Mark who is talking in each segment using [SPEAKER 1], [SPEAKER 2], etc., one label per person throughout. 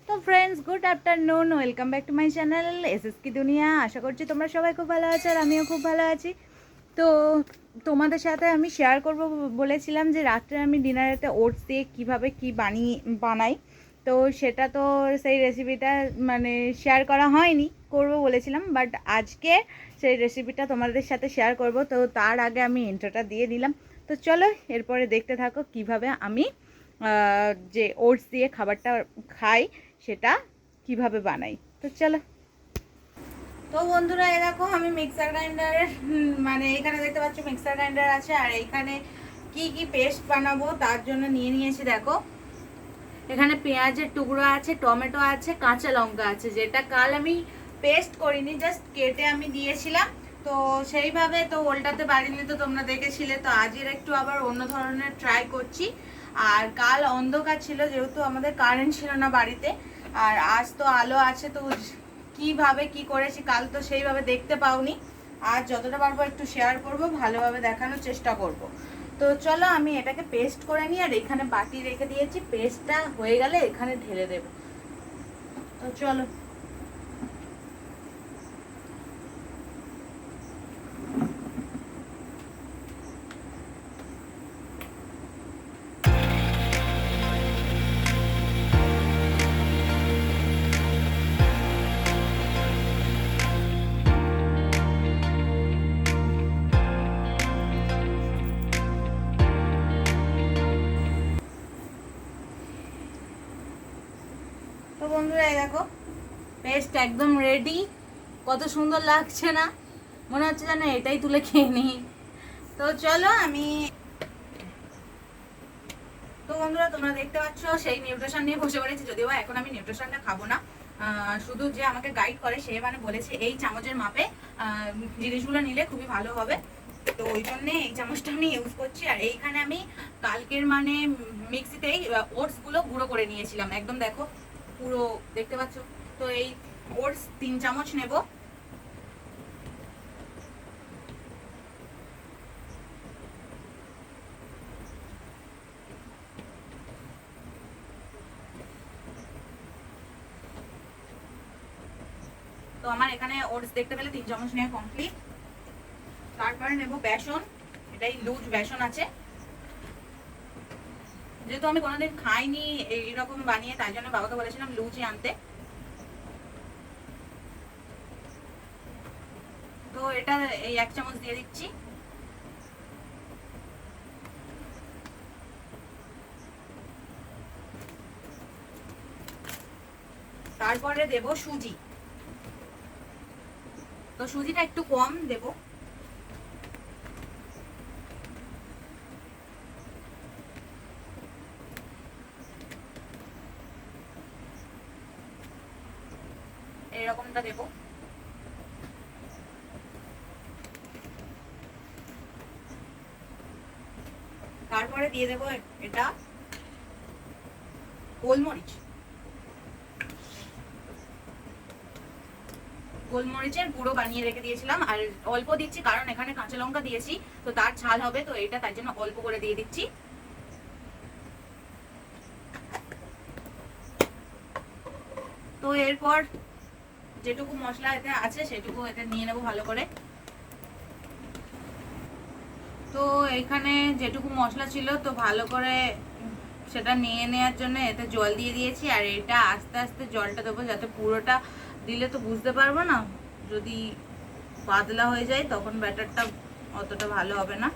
[SPEAKER 1] তো friends, good afternoon, welcome back to my channel SSK দুনিয়া। আশা করছি তোমরা সবাই খুব ভালো আছো আর আমিও খুব ভালো আছি। তো তোমাদের সাথে আমি শেয়ার করব বলেছিলাম যে রাত্রে আমি ডিনারেতে ওটস দিয়ে কীভাবে কী বানাই। তো সেটা তো সেই রেসিপিটা মানে শেয়ার করা হয়নি, করব বলেছিলাম, বাট আজকে সেই রেসিপিটা তোমাদের সাথে শেয়ার করব। তো তার আগে আমি ইন্ট্রোটা দিয়ে দিলাম। তো চলো এরপরে দেখতে থাকো কিভাবে আমি যে ওটস দিয়ে খাবারটা খাই সেটা কিভাবে বানাই। তো চলো। তো বন্ধুরা, এই দেখো আমি মিক্সার গ্রাইন্ডারের মানে এখানে দেখতে পাচ্ছ মিক্সার গ্রাইন্ডার আছে, আর এইখানে কি কি পেস্ট বানাবো তার জন্য নিয়েছি। দেখো এখানে পেঁয়াজের টুকরো আছে, টমেটো আছে, কাঁচা লঙ্কা আছে, যেটা কাল আমি পেস্ট করিনি, জাস্ট কেটে আমি দিয়েছিলাম। তো সেইভাবে তো ওল্টাতে পারিনি, তো তোমরা দেখেছিলে। তো আজের একটু আবার অন্য ধরনের ট্রাই করছি। আর কাল অন্ধকার ছিল, যেহেতু আমাদের কারেন্ট ছিল না বাড়িতে, আর আজ তো আলো আছে। তো কিভাবে কি করেছি কাল তো সেইভাবে দেখতে পাওনি। আজ যতটা পারবো একটু শেয়ার করব, ভালোভাবে দেখানোর চেষ্টা করব। তো চলো আমি এটাকে পেস্ট করে নিই, আর এখানে বাটি রেখে দিয়েছি, পেস্টটা হয়ে গেলে এখানে ঢেলে দেব। তো চলো। তো বন্ধুরা, এই দেখো পেস্ট একদম রেডি। কত সুন্দর লাগছে না? মনে হচ্ছে যেন এটাই তুলে খেয়ে নিই। তো চলো আমি। তো বন্ধুরা, তোমরা দেখতে পাচ্ছ সেই নিউট্রিশন নিয়ে বসে পড়েছি, যদিও এখন আমি নিউট্রিশনটা খাবো না। শুধু যে আমাকে গাইড করে সে মানে বলেছে এই চামচের মাপে জিনিসগুলো নিলে খুবই ভালো হবে। তো ওই জন্যে এই চামচটা আমি ইউজ করছি। আর এইখানে আমি কালকের মানে মিক্সিতেই ওটসগুলো গুঁড়ো করে নিয়েছিলাম, একদম দেখো পুরো দেখতে পাচ্ছ। তো এই ওটস 3 চামচ নেব। তো আমার এখানে ওটস দেখতে পেলে 3 চামচ নেওয়া কমপ্লিট। তারপরে নেব বেসন, এটাই লুজ বেসন আছে। যেহেতু আমি কোনোদিন খাইনি এইরকম বানিয়ে, তাই জন্য বাবাকে বলেছিলাম লুচি আনতে। তো এটা এই 1 চামচ দিয়ে দিচ্ছি। তারপরে দেব সুজি। তো সুজিটা একটু কম দেব। এরকমটা দেব। তারপরে দিয়ে দেব এটা গোলমরিচ। গোলমরিচের গুঁড়ো বানিয়ে রেখে দিয়েছিলাম, আর অল্প দিচ্ছি কারণ এখানে কাঁচা লঙ্কা দিয়েছি, তো তার ঝাল হবে, তো এটা তার জন্য অল্প করে দিয়ে দিচ্ছি। তো এরপর যেটুকু মশলা এতে আছে সেটুকু এতে নিয়ে নেব ভালো করে। তো এখানে যেটুকু মশলা ছিল তো ভালো করে সেটা নিয়ে নেওয়ার জন্য এতে জল দিয়ে দিয়েছি। আর এটা আস্তে আস্তে জলটা দেবো, যাতে পুরোটা দিলে তো বুঝতে পারবো না, যদি পাতলা হয়ে যায় তখন ব্যাটারটা অতটা ভালো হবে না।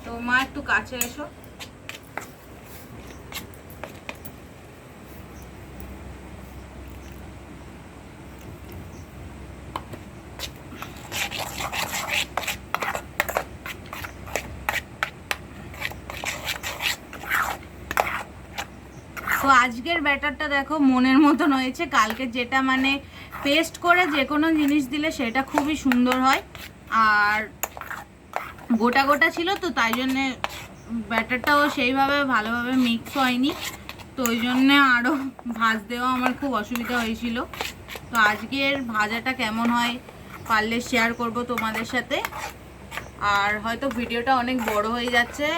[SPEAKER 1] তো মা একটু কাছে এসো। তো আজকের ব্যাটারটা দেখো মনের মতন হয়েছে। কালকে যেটা মানে পেস্ট করে যে কোনো জিনিস দিলে সেটা খুবই সুন্দর হয়, আর গোটা গোটা ছিল, তো তাই জন্যে ব্যাটারটাও সেইভাবে ভালোভাবে মিক্স হয়নি। তো ওই জন্যে আরও ভাজতেও আমার খুব অসুবিধা হয়েছিল। তো আজকের ভাজাটা কেমন হয় পারলে শেয়ার করব তোমাদের সাথে। আর হয়তো ভিডিওটা অনেক বড় হয়ে যাচ্ছে,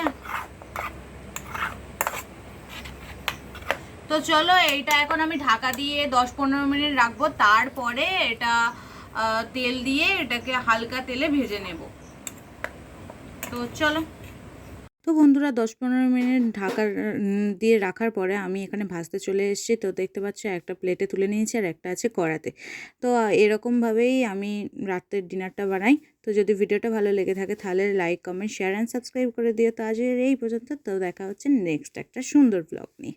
[SPEAKER 1] তো চলো এইটা এখন আমি ঢাকা দিয়ে 10-15 মিনিট রাখবো, তারপরে এটা তেল দিয়ে এটাকে হালকা তেলে ভেজে নেব। তো চলো। তো বন্ধুরা 10-15 মিনিট ঢাকার দিয়ে রাখার পরে আমি এখানে ভাজতে চলে এসেছি। তো দেখতে পাচ্ছ একটা প্লেটে তুলে নিয়েছি আর একটা আছে কড়াতে। তো এরকমভাবেই আমি রাতের ডিনারটা বানাই। তো যদি ভিডিওটা ভালো লেগে থাকে তাহলে like, comment, share and subscribe করে দিও। তো আজকের এই পর্যন্ত। তো দেখা হচ্ছে নেক্সট একটা সুন্দর ব্লগ নিয়ে।